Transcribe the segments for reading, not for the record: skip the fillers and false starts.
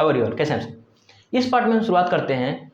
How are you all, कैसे हैं सब। इस पार्ट में हम शुरुआत करते हैं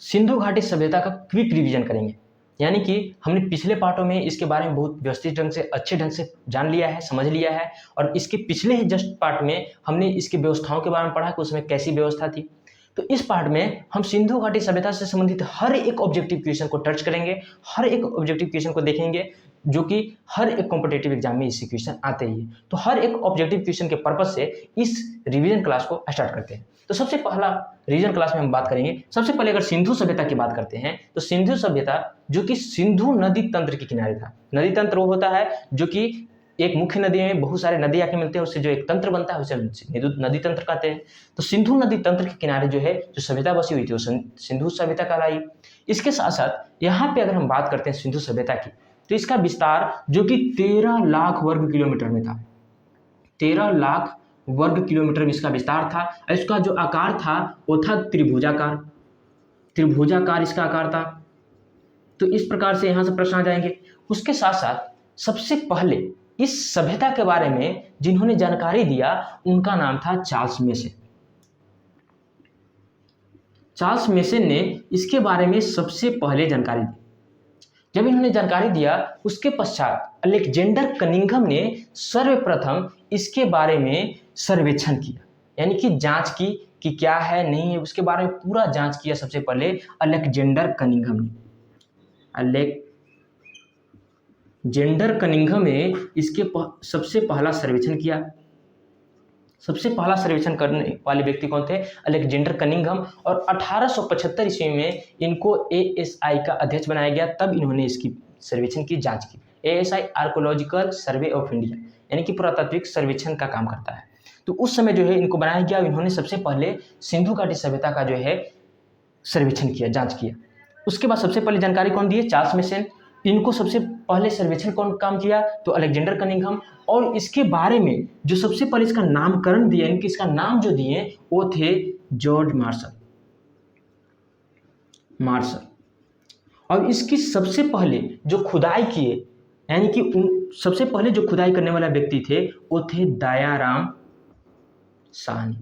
सिंधु घाटी सभ्यता का क्विक रिवीजन करेंगे। यानी कि हमने पिछले पार्टों में इसके बारे में बहुत व्यवस्थित ढंग से, अच्छे ढंग से जान लिया है, समझ लिया है, और इसके पिछले ही जस्ट पार्ट में हमने इसकी व्यवस्थाओं के बारे में पढ़ा कि उसमें कैसी व्यवस्था थी। तो इस पार्ट में हम सिंधु घाटी सभ्यता से संबंधित हर एक ऑब्जेक्टिव क्वेश्चन को टच करेंगे, हर एक ऑब्जेक्टिव क्वेश्चन को देखेंगे, जो कि हर एक कॉम्पिटेटिव एग्जाम में इसी क्वेश्चन आते ही है। तो हर एक ऑब्जेक्टिव क्वेश्चन के पर्पज से इस रिवीजन क्लास को स्टार्ट करते हैं। तो सबसे पहला रिवीजन क्लास में हम बात करेंगे, सबसे पहले अगर सिंधु सभ्यता की बात करते हैं तो सिंधु सभ्यता जो कि सिंधु नदी तंत्र के किनारे था। नदी तंत्र वो होता है जो कि एक मुख्य नदी में बहुत सारे नदी आके मिलते हैं, उससे जो एक तंत्र बनता है उसे नदी तंत्र कहते हैं। तो सिंधु नदी तंत्र के किनारे जो है जो सभ्यता बसी हुई थी वो सिंधु सभ्यता कहलाई। इसके साथ साथ यहाँ पे अगर हम बात करते हैं सिंधु सभ्यता की, तो इसका विस्तार जो कि 13 लाख वर्ग किलोमीटर में था। 13 लाख वर्ग किलोमीटर में इसका विस्तार था। इसका जो आकार था वो था त्रिभुजाकार, त्रिभुजाकार इसका आकार था। तो इस प्रकार से यहां से प्रश्न आ जाएंगे। उसके साथ साथ सबसे पहले इस सभ्यता के बारे में जिन्होंने जानकारी दिया उनका नाम था चार्ल्स मेसन। चार्ल्स मेसन ने इसके बारे में सबसे पहले जानकारी दी। जब इन्होंने जानकारी दिया उसके पश्चात अलेक्जेंडर कनिंघम ने सर्वप्रथम इसके बारे में सर्वेक्षण किया, यानी कि जांच की कि क्या है नहीं है, उसके बारे में पूरा जांच किया सबसे पहले अलेक्जेंडर कनिंघम ने। अलेक्जेंडर कनिंघम ने इसके सबसे पहला सर्वेक्षण किया। सबसे पहला सर्वेक्षण करने वाले व्यक्ति कौन थे? Alexander Cunningham. और 1875 ईस्वी में इनको ASI का अध्यक्ष बनाया गया। तब इन्होंने इसकी सर्वेक्षण की, जांच की। ASI archaeological survey of India, यानी कि पुरातात्विक सर्वेक्षण का काम करता है। तो उस समय जो है इनको बनाया गया। इन्होंने सबसे पहले सिंधु घाटी सभ्यता का जो है सर्वेक्षण किया, जांच किया। उसके बाद सबसे पहले जानकारी कौन दिए? Charles mason. इनको सबसे पहले सर्वेक्षण कौन काम किया? तो अलेक्जेंडर कनिंघम। और इसके बारे में जो सबसे पहले इसका नामकरण दिया, इनके इसका नाम जो दिए वो थे जॉर्ज मार्शल। और इसकी सबसे पहले जो खुदाई किए, यानी कि सबसे पहले जो खुदाई करने वाला व्यक्ति थे वो थे दयाराम साहनी।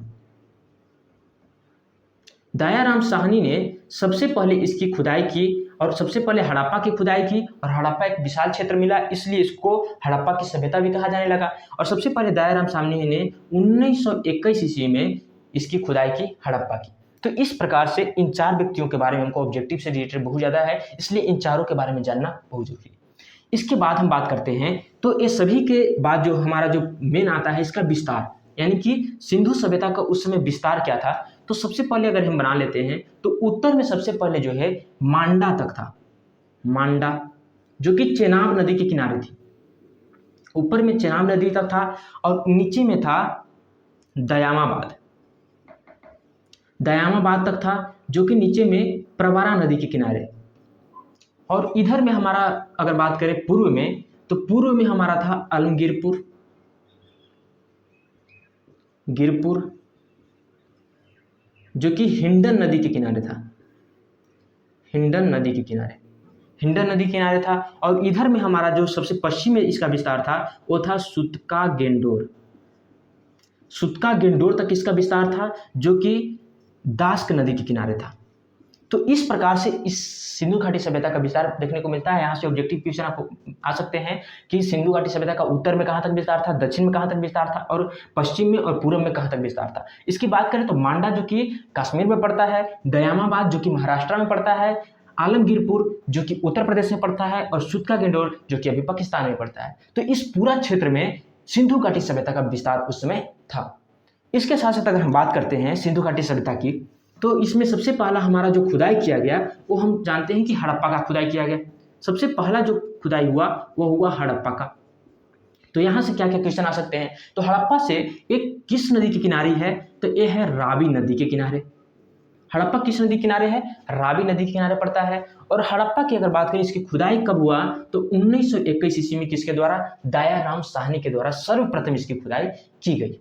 दयाराम साहनी ने सबसे पहले इसकी खुदाई की और सबसे पहले हड़प्पा की खुदाई की। और हड़प्पा एक विशाल क्षेत्र मिला, इसलिए इसको हड़प्पा की सभ्यता भी कहा जाने लगा। और सबसे पहले दयाराम साहनी ने 1921 ईस्वी में इसकी खुदाई की, हड़प्पा की। तो इस प्रकार से इन चार व्यक्तियों के बारे में हमको ऑब्जेक्टिव से रिलेटेड बहुत ज़्यादा है, इसलिए इन चारों के बारे में जानना बहुत जरूरी है। इसके बाद हम बात करते हैं, तो ये सभी के बाद जो हमारा जो मेन आता है इसका विस्तार, यानी कि सिंधु सभ्यता का उस समय विस्तार क्या था। तो सबसे पहले अगर हम बना लेते हैं तो उत्तर में सबसे पहले जो है मांडा तक था। मांडा जो कि चेनाब नदी के किनारे थी। ऊपर में चेनाब नदी तक था और नीचे में था दयामाबाद तक था, जो कि नीचे में प्रवरा नदी के किनारे। और इधर में हमारा अगर बात करें पूर्व में, तो पूर्व में हमारा था आलमगीरपुर, जो कि हिंडन नदी के किनारे था। हिंडन नदी के किनारे था। और इधर में हमारा जो सबसे पश्चिम में इसका विस्तार था वो था सुतका गेंडोर तक इसका विस्तार था, जो कि दास्क नदी के किनारे था। तो इस प्रकार से इस सिंधु घाटी सभ्यता का विस्तार देखने को मिलता है। यहाँ से ऑब्जेक्टिव क्वेश्चन आपको आ सकते हैं कि सिंधु घाटी सभ्यता का उत्तर में कहाँ तक विस्तार था, दक्षिण में कहाँ तक विस्तार था, और पश्चिम में और पूर्व में कहाँ तक विस्तार था। इसकी बात करें तो मांडा जो कि कश्मीर में पड़ता है, दयामाबाद जो कि महाराष्ट्र में पड़ता है, आलमगीरपुर जो कि उत्तर प्रदेश में पड़ता है, और सुतका गेंडोर जो कि अभी पाकिस्तान में पड़ता है। तो इस पूरा क्षेत्र में सिंधु घाटी सभ्यता का विस्तार उस समय था। इसके साथ साथ अगर हम बात करते हैं सिंधु घाटी सभ्यता की, तो इसमें सबसे पहला हमारा जो खुदाई किया गया वो हम जानते हैं कि हड़प्पा का खुदाई किया गया। सबसे पहला जो खुदाई हुआ वो हुआ हड़प्पा का। तो यहाँ से क्या क्या क्वेश्चन आ सकते हैं? तो हड़प्पा से एक किस नदी के किनारे है? तो ये है रावी नदी के किनारे। हड़प्पा किस नदी के किनारे है? रावी नदी के किनारे पड़ता है। और हड़प्पा की अगर बात करें इसकी खुदाई कब हुआ, तो 1921 ईस्वी में किसके द्वारा? दयाराम साहनी के द्वारा सर्वप्रथम इसकी खुदाई की गई।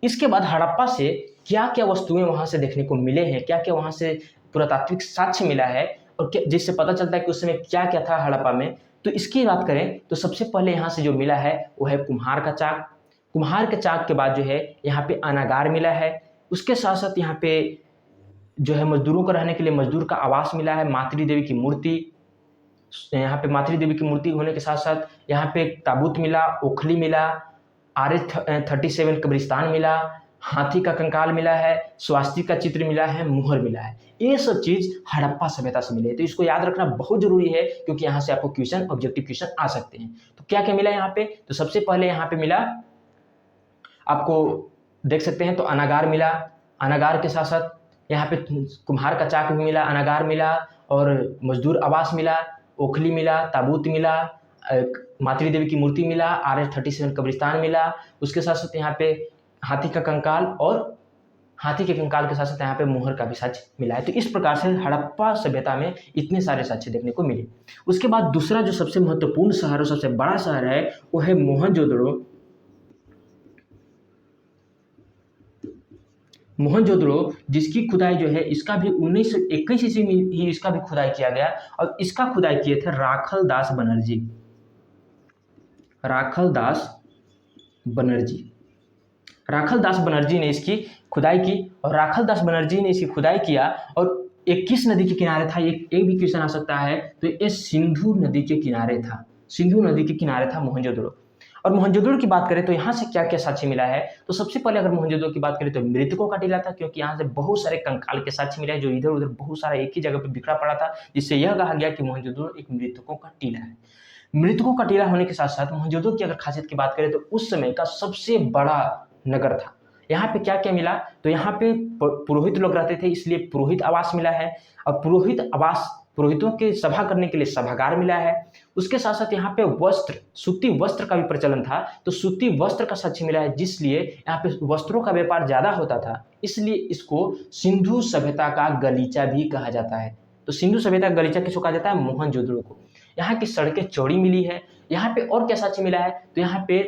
इसके बाद हड़प्पा से क्या क्या वस्तुएं वहां से देखने को मिले हैं, क्या क्या वहां से पुरातात्विक साक्ष्य मिला है, और जिससे पता चलता है कि उस समय क्या क्या था हड़प्पा में। तो इसकी बात करें तो सबसे पहले यहाँ से जो मिला है वो है कुम्हार का चाक। कुम्हार के चाक के बाद जो है यहाँ पे अनागार मिला है। उसके साथ साथ यहाँ पे जो है मजदूरोों को रहने के लिए मजदूर का आवास मिला है, मातृ देवी की मूर्ति, यहाँ पे मातृ देवी की मूर्ति होने के साथ साथ यहाँ पे ताबूत मिला, ओखली मिला, RH-37 कब्रिस्तान मिला, हाथी का कंकाल मिला है, स्वास्तिक का चित्र मिला है, मुहर मिला है। ये सब चीज हड़प्पा सभ्यता से मिले, तो इसको याद रखना बहुत जरूरी है क्योंकि यहाँ से आपको क्वेश्चन, ऑब्जेक्टिव क्वेश्चन आ सकते हैं। तो क्या क्या मिला यहाँ पे? तो सबसे पहले यहाँ पे मिला, आपको देख सकते हैं तो अनागार मिला, अनागार के साथ साथ यहाँ पे कुम्हार का चाक भी मिला, अनागार मिला, और मजदूर आवास मिला, ओखली मिला, ताबूत मिला, मातृ देवी की मूर्ति मिला, RH-37 कब्रिस्तान मिला, उसके साथ साथ यहाँ पे हाथी का कंकाल, और हाथी के कंकाल के साथ साथ यहाँ पे मोहर का भी साक्ष्य मिला है। तो इस प्रकार से हड़प्पा सभ्यता में इतने सारे साक्ष्य देखने को मिले। उसके बाद दूसरा जो सबसे महत्वपूर्ण शहर और सबसे बड़ा शहर है वो है मोहनजोदड़ो। मोहनजोदड़ो जिसकी खुदाई जो है इसका भी 1921 ईस्वी में ही इसका भी खुदाई किया गया, और इसका खुदाई किए थे राखल दास बनर्जी। राखल दास बनर्जी, राखल दास बनर्जी ने इसकी खुदाई की, और राखल दास बनर्जी ने इसकी खुदाई किया, और एक किस नदी के किनारे था, एक भी क्वेश्चन आ सकता है, तो ये सिंधु नदी के किनारे था, सिंधु नदी के किनारे था मोहनजोदड़ो। और मोहनजोदड़ो की बात करें तो यहाँ से क्या क्या साक्ष्य मिला है, तो सबसे पहले अगर मोहनजोदड़ो की बात करें तो मृतकों का टीला था, क्योंकि यहाँ से बहुत सारे कंकाल के साक्ष्य मिले हैं जो इधर उधर बहुत सारा एक ही जगह पर बिखरा पड़ा था, जिससे यह कहा गया कि मोहनजोदड़ो एक मृतकों का टीला है। मृतकों का टीला होने के साथ साथ मोहनजोदड़ो की अगर खासियत की बात करें तो उस समय का सबसे बड़ा नगर था। यहाँ पे क्या क्या मिला, तो यहाँ पे पुरोहित लोग रहते थे, इसलिए पुरोहित आवास मिला है, और पुरोहित आवास, पुरोहितों के सभा करने के लिए सभागार मिला है। उसके साथ साथ यहाँ पे वस्त्र, सूती वस्त्र का भी प्रचलन था, तो सूती वस्त्र का साक्ष्य मिला है, जिसलिए यहाँ पे वस्त्रों का व्यापार ज्यादा होता था, इसलिए इसको सिंधु सभ्यता का गलीचा भी कहा जाता है। तो सिंधु सभ्यता का गलीचा किसको कहा जाता है? मोहनजोदड़ो को। यहाँ की सड़कें चौड़ी मिली है। यहाँ पे और क्या साक्ष्य मिला है, तो यहाँ पे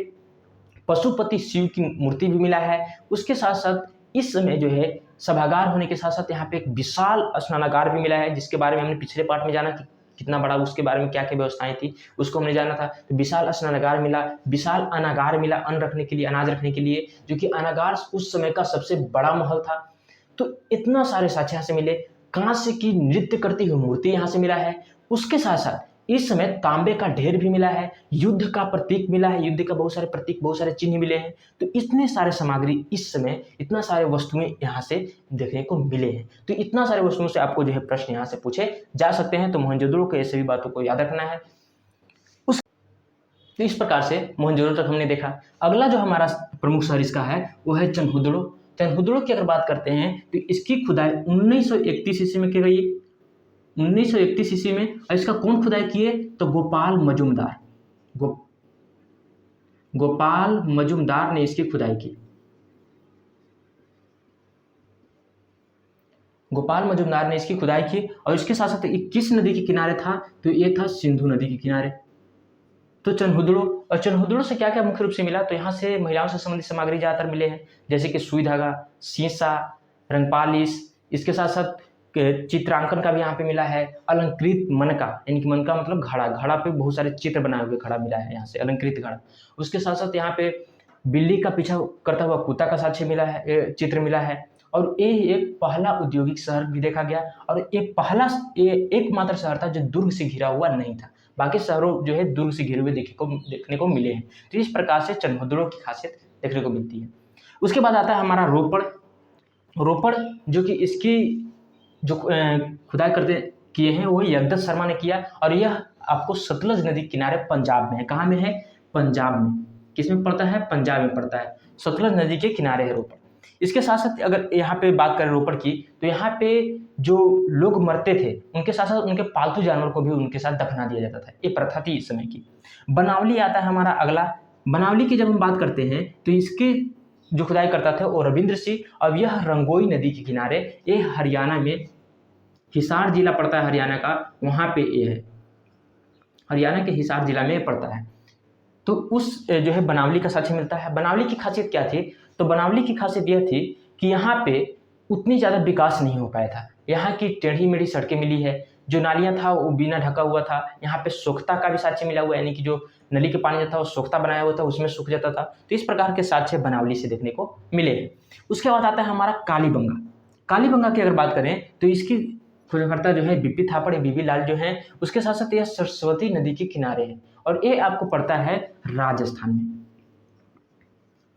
पशुपति शिव की मूर्ति भी मिला है। उसके साथ साथ इस समय जो है सभागार होने के साथ साथ यहाँ पे एक विशाल स्नानागार भी मिला है, जिसके बारे में हमने पिछले पार्ट में जाना कि कितना बड़ा, उसके बारे में क्या क्या व्यवस्थाएं थी उसको हमने जाना था। तो विशाल स्नानागार मिला, विशाल अनागार मिला, अन्न रखने के लिए, अनाज रखने के लिए, जो कि अनागार उस समय का सबसे बड़ा महल था। तो इतना सारे साक्ष्य यहाँ से मिले। कांस्य की नृत्य करती हुई मूर्ति यहाँ से मिला है। उसके साथ साथ इस समय तांबे का ढेर भी मिला है, युद्ध का प्रतीक मिला है, युद्ध का बहुत सारे प्रतीक, बहुत सारे चिन्ह मिले हैं। तो इतने सारे सामग्री इस समय, इतना सारे वस्तुएं यहाँ से देखने को मिले हैं। तो इतना सारे वस्तुओं से आपको जो है प्रश्न यहाँ से पूछे जा सकते हैं। तो मोहनजोदड़ो के सभी बातों को याद रखना है। तो इस प्रकार से मोहनजोदड़ो तक हमने देखा। अगला जो हमारा प्रमुख शहर इसका है वो है चनहुदड़ो। चनहुदड़ो की अगर बात करते हैं तो इसकी खुदाई 1931 ईस्वी में की गई, 1931 ईस्वी में। और इसका कौन खुदाई किए, तो गोपाल मजुमदार, गोपाल मजुमदार ने इसकी खुदाई की। गोपाल मजुमदार ने इसकी खुदाई की, और इसके साथ साथ किस नदी के किनारे था, तो ये था सिंधु नदी के किनारे। तो चनहुदड़ो, और चनहुदड़ो से क्या क्या मुख्य रूप से मिला, तो यहाँ से महिलाओं से संबंधित सामग्री ज्यादातर मिले हैं, जैसे कि सुई धागा, शीशा, रंगपालिश, इसके साथ साथ चित्रांकन का भी यहाँ पे मिला है। अलंकृत मनका, यानी कि मनका मतलब घड़ा, घड़ा पे बहुत सारे चित्र बनाए हुए घड़ा मिला है यहाँ से, अलंकृत घड़ा। उसके साथ साथ यहाँ पे बिल्ली का पीछा करता हुआ कुत्ता का साक्ष्य मिला है, चित्र मिला है। और ये एक पहला औद्योगिक शहर भी देखा गया, और ये एकमात्र शहर था जो दुर्ग से घिरा हुआ नहीं था। बाकी शहरों जो है दुर्ग से घिरे हुए देखने को मिले हैं। तो इस प्रकार से चनहुदड़ो की खासियत देखने को मिलती है। उसके बाद आता है हमारा रोपड़। रोपड़ जो कि इसकी जो खुदाई करते किए हैं वो यज्ञदत्त शर्मा ने किया, और यह आपको सतलज नदी किनारे पंजाब में है। कहाँ में है? पंजाब में। किस में पड़ता है? पंजाब में पड़ता है। सतलज नदी के किनारे है रोपड़। इसके साथ साथ अगर यहाँ पे बात करें रोपड़ की, तो यहाँ पे जो लोग मरते थे उनके साथ साथ उनके पालतू जानवर को भी उनके साथ दफना दिया जाता था। ये प्रथा थी इस समय की। बनावली आता है हमारा अगला। बनावली की जब हम बात करते हैं तो इसके जो खुदाई करता था वो रविंद्र सिंह। अब यह रंगोई नदी के किनारे, ये हरियाणा में, हिसार जिला पड़ता है हरियाणा का, वहाँ पे ये है, हरियाणा के हिसार जिला में पड़ता है। तो उस जो है बनावली का साक्ष्य मिलता है। बनावली की खासियत क्या थी, तो बनावली की खासियत यह थी कि यहाँ पे उतनी ज़्यादा विकास नहीं हो पाया था। यहाँ की टेढ़ी मेढ़ी सड़कें मिली है, जो नालियाँ था वो बिना ढका हुआ था। यहाँ पे सोख्ता का भी साक्ष्य मिला हुआ है, यानी कि जो नली के पानी जो था वो सोख्ता बनाया हुआ था, उसमें सूख जाता था। तो इस प्रकार के साक्ष्य बनावली से देखने को मिले हैं। उसके बाद आता है हमारा कालीबंगा। कालीबंगा की अगर बात करें तो इसकी खोजकर्ता जो है बीपी थापड़ या बीबी लाल जो हैं, उसके साथ साथ यह सरस्वती नदी के किनारे है और ये आपको पड़ता है राजस्थान में।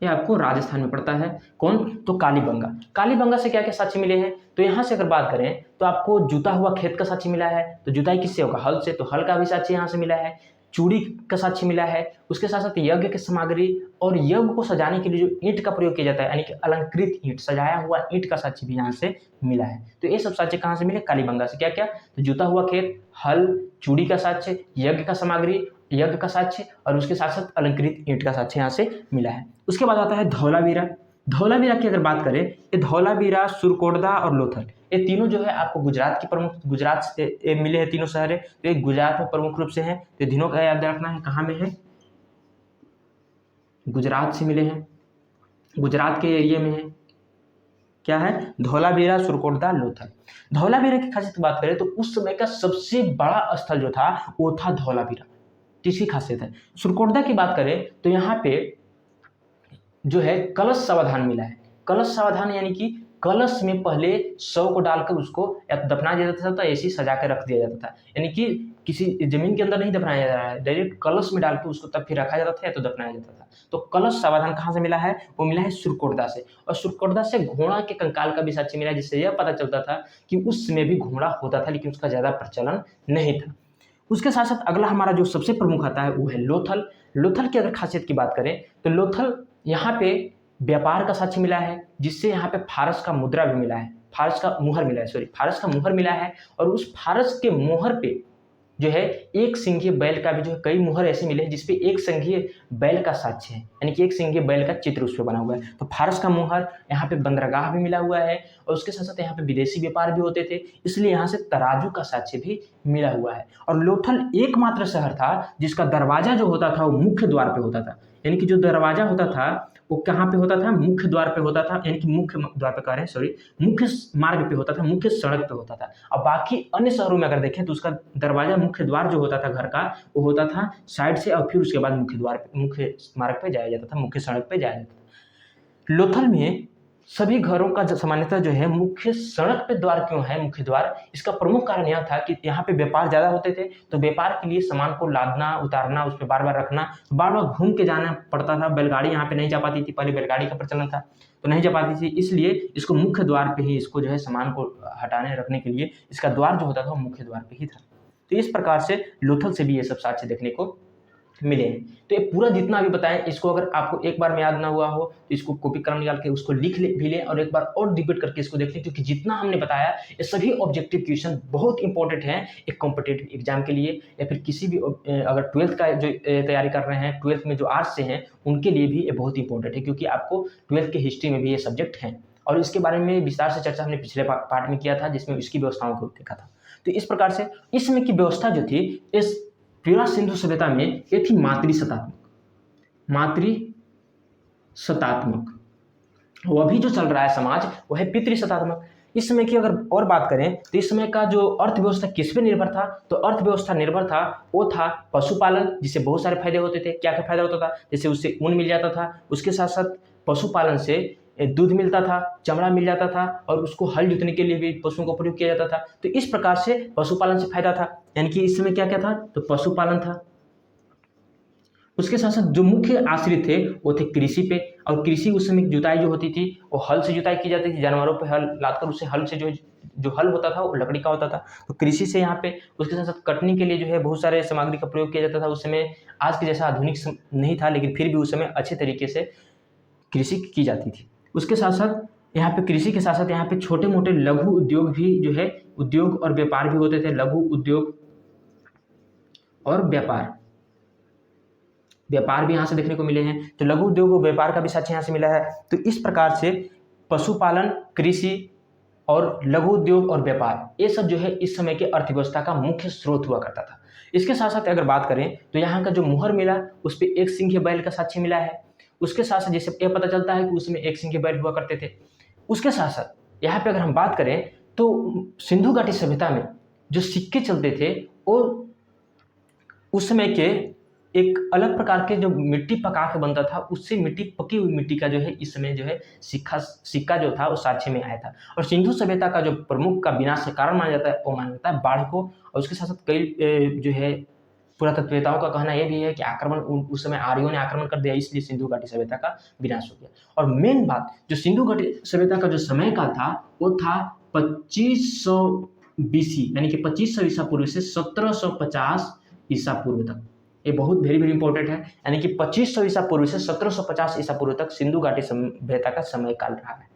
ये आपको राजस्थान में पड़ता है। कौन? तो कालीबंगा। कालीबंगा से क्या क्या साक्ष्य मिले हैं? तो यहाँ से अगर बात करें तो आपको जुता हुआ खेत का साक्ष्य मिला है। तो जुताई किससे होगा? हल से। तो हल का भी साक्ष्य यहाँ से मिला है। चूड़ी का साक्ष्य मिला है। उसके साथ साथ यज्ञ की सामग्री और यज्ञ को सजाने के लिए जो ईंट का प्रयोग किया जाता है, यानी कि अलंकृत ईंट, सजाया हुआ ईंट का साक्ष्य भी यहाँ से मिला है। तो ये सब साक्ष्य कहाँ से मिले? कालीबंगा से। क्या क्या? तो जुता हुआ खेत, हल, चूड़ी का साक्ष्य, यज्ञ का सामग्री, यज्ञ का साक्ष्य और उसके साथ साथ अलंकृत ईंट का साक्ष्य यहाँ से मिला है। उसके बाद आता है धौलावीरा। धौलावीरा की अगर बात करें, ये धौलावीरा, सुरकोटदा और लोथल, ये तीनों जो है आपको गुजरात की प्रमुख, गुजरात से मिले हैं तीनों शहर है। तो ये गुजरात में प्रमुख रूप से हैं। तो तीनों का याद रखना है, कहाँ में है? गुजरात से मिले हैं, गुजरात के एरिया में है। क्या है? धौलावीरा, सुरकोटदा, लोथल। धौलावीरा की खासियत की बात करें तो उस समय का सबसे बड़ा स्थल जो था वो था धौलावीरा, इसकी खासियत है। सुरकोटदा की बात करें तो यहाँ पे जो है कलश सावधान मिला है। कलश सावधान यानी कि कलश में पहले शव को डालकर उसको या तो दफना दिया जाता था, ऐसे ही सजा के रख दिया जाता था, यानी कि किसी जमीन के अंदर नहीं दफनाया जा रहा है, डायरेक्ट कलश में डाल के उसको तब फिर रखा जाता था या तो दफनाया जाता था। तो कलश सावधान कहाँ से मिला है? वो मिला है सुरकोटदा से। और सुरकोटदा से घोड़ा के कंकाल का भी साक्ष्य मिला है, जिससे यह पता चलता था कि उस समय भी घोड़ा होता था, लेकिन उसका ज्यादा प्रचलन नहीं था। उसके साथ साथ अगला हमारा जो सबसे प्रमुख आता है वो है लोथल। लोथल की अगर खासियत की बात करें तो लोथल यहाँ पे व्यापार का साक्ष्य मिला है, जिससे यहाँ पे फारस का मुद्रा भी मिला है, फारस का मुहर मिला है, सॉरी फारस का मुहर मिला है। और उस फारस के मुहर पे जो है एक सिंघीय बैल का भी जो है कई मुहर ऐसे मिले हैं जिसपे एक सिंघीय बैल का साक्ष्य है, यानी कि एक सिंघीय बैल का चित्र उस पर बना हुआ है। तो फारस का मुहर, यहाँ पे बंदरगाह भी मिला हुआ है और उसके साथ साथ यहाँ पे विदेशी व्यापार भी होते थे, इसलिए यहाँ से तराजू का साक्ष्य भी मिला हुआ है। और लोथल एकमात्र शहर था जिसका दरवाजा जो होता था वो मुख्य द्वार पे होता था, यानी कि जो दरवाजा होता था वो कहाँ पे होता था? मुख्य द्वार पे होता था, यानी कि मुख्य द्वार पे कह रहे हैं, सॉरी, मुख्य मार्ग पे होता था, मुख्य सड़क पे होता था। और बाकी अन्य शहरों में अगर देखें तो उसका दरवाजा, मुख्य द्वार जो होता था घर का, वो होता था साइड से और फिर उसके बाद मुख्य द्वार पे, मुख्य मार्ग पे जाया जाता था, मुख्य सड़क पे जाया जाता था। लोथल में सभी घरों का सामान्यतः जो है मुख्य सड़क पे द्वार क्यों है, मुख्य द्वार? इसका प्रमुख कारण यह था कि यहाँ पे व्यापार ज्यादा होते थे, तो व्यापार के लिए सामान को लादना, उतारना, उस पर बार बार रखना, बार बार घूम के जाना पड़ता था। बैलगाड़ी यहाँ पे नहीं जा पाती थी, पहले बैलगाड़ी का प्रचलन था तो नहीं जा पाती थी, इसलिए इसको मुख्य द्वार पे ही, इसको जो है सामान को हटाने रखने के लिए इसका द्वार जो होता था वो मुख्य द्वार पे ही था। तो इस प्रकार से लोथल से भी ये सब साक्ष्य देखने को मिले हैं। तो ये पूरा जितना अभी बताएं, इसको अगर आपको एक बार में याद ना हुआ हो तो इसको कॉपी कलम निकाल के उसको लिख भी लें और एक बार और रिपीट करके इसको देख लें, क्योंकि जितना हमने बताया ये सभी ऑब्जेक्टिव क्वेश्चन बहुत इंपॉर्टेंट हैं एक कॉम्पिटेटिव एग्जाम के लिए, या फिर किसी भी अगर ट्वेल्थ का जो तैयारी कर रहे हैं, ट्वेल्थ में जो आर्ट्स से हैं उनके लिए भी ये बहुत इंपॉर्टेंट है, क्योंकि आपको ट्वेल्थ के हिस्ट्री में भी ये सब्जेक्ट हैं और इसके बारे में विस्तार से चर्चा हमने पिछले पार्ट में किया था, जिसमें इसकी व्यवस्थाओं को देखा था। तो इस प्रकार से इस समय की व्यवस्था जो थी इस पूरा सिंधु सभ्यता में ये थी मातृशतात्मक। वो अभी जो चल रहा है समाज वो है पितृशतात्मक। इस समय की अगर और बात करें तो इस समय का जो अर्थव्यवस्था किस पे निर्भर था, तो अर्थव्यवस्था निर्भर था, वो था पशुपालन, जिससे बहुत सारे फायदे होते थे। क्या क्या फायदा होता था? जैसे उससे ऊन मिल जाता था, उसके साथ साथ पशुपालन से दूध मिलता था, चमड़ा मिल जाता था और उसको हल जोतने के लिए भी पशुओं का प्रयोग किया जाता था। तो इस प्रकार से पशुपालन से फायदा था, यानी कि इस समय क्या क्या था? तो पशुपालन था। उसके साथ साथ जो मुख्य आश्रित थे वो थे कृषि पे, और कृषि उस समय जुताई जो होती थी वो हल से जुताई की जाती थी, जानवरों पे हल लादकर उसे हल से जो हल होता था वो लकड़ी का होता था, तो कृषि से यहाँ पे। उसके साथ साथ कटनी के लिए जो है बहुत सारे सामग्री का प्रयोग किया जाता था। उस समय आज के जैसा आधुनिक नहीं था, लेकिन फिर भी उस समय अच्छे तरीके से कृषि की जाती थी। उसके साथ साथ यहाँ पे कृषि के साथ साथ यहाँ पे छोटे मोटे लघु उद्योग भी जो है, उद्योग और व्यापार भी होते थे, लघु उद्योग और व्यापार भी यहाँ से देखने को मिले हैं। तो लघु उद्योग और व्यापार का भी साक्ष्य यहाँ से मिला है। तो इस प्रकार से पशुपालन, कृषि और लघु उद्योग और व्यापार, ये सब जो है इस समय के अर्थव्यवस्था का मुख्य स्रोत हुआ करता था। इसके साथ साथ अगर बात करें तो यहाँ का जो मुहर मिला उस पर एक सिंघीय बैल का साक्ष्य मिला है। उसके साथ साथ जैसे यह पता चलता है कि उसमें एक सिंघीय बैल हुआ करते थे। उसके साथ साथ यहाँ पे अगर हम बात करें तो सिंधु घाटी सभ्यता में जो सिक्के चलते थे वो उस समय के एक अलग प्रकार के जो मिट्टी पका के बनता था, उससे पकी हुई मिट्टी का जो है इस समय जो है सिक्का जो था वो साक्ष्य में आया था। और सिंधु सभ्यता का जो प्रमुख का विनाश का कारण माना जाता है वो माना जाता है बाढ़ को। और उसके साथ साथ कई जो है पुरातत्ववेताओं का कहना यह भी है कि उस समय आर्यों ने आक्रमण कर दिया, इसलिए सिंधु घाटी सभ्यता का विनाश हो गया। और मेन बात जो सिंधु घाटी सभ्यता का जो समय का था वो था 2500 BC, यानी कि 2500 ईसा पूर्व से 1750 ईसा पूर्व तक। ये बहुत वेरी इंपॉर्टेंट है, यानी कि 2500 ईसा पूर्व से 1750 ईसा पूर्व तक सिंधु घाटी सभ्यता का समय काल रहा है।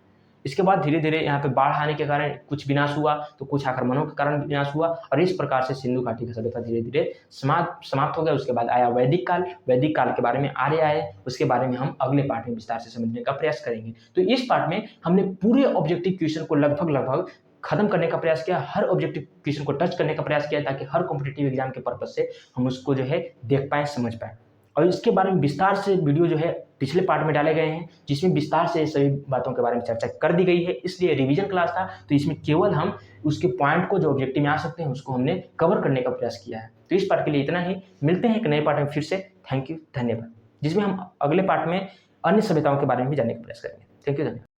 इसके बाद धीरे धीरे यहाँ पे बाढ़ आने के कारण कुछ विनाश हुआ, तो कुछ आक्रमणों के कारण विनाश हुआ, और इस प्रकार से सिंधु घाटी का सभ्यता धीरे धीरे समाप्त हो गया। उसके बाद आया वैदिक काल। वैदिक काल के बारे में आर्य आए, उसके बारे में हम अगले पार्ट में विस्तार से समझने का प्रयास करेंगे। तो इस पार्ट में हमने पूरे ऑब्जेक्टिव क्वेश्चन को लगभग खत्म करने का प्रयास किया, हर ऑब्जेक्टिव क्वेश्चन को टच करने का प्रयास किया, ताकि हर कॉम्पिटिटिव एग्जाम के पर्पज से हम उसको जो है देख पाएं, समझ पाएं। और इसके बारे में विस्तार से वीडियो जो है पिछले पार्ट में डाले गए हैं, जिसमें विस्तार से सभी बातों के बारे में चर्चा कर दी गई है। इसलिए रिवीजन क्लास था, तो इसमें केवल हम उसके पॉइंट को जो ऑब्जेक्टिव में आ सकते हैं उसको हमने कवर करने का प्रयास किया है। तो इस पार्ट के लिए इतना ही, मिलते हैं एक नए पार्ट में फिर से। थैंक यू, धन्यवाद, जिसमें हम अगले पार्ट में अन्य सभ्यताओं के बारे में भी जानने का प्रयास करेंगे। थैंक यू, धन्यवाद।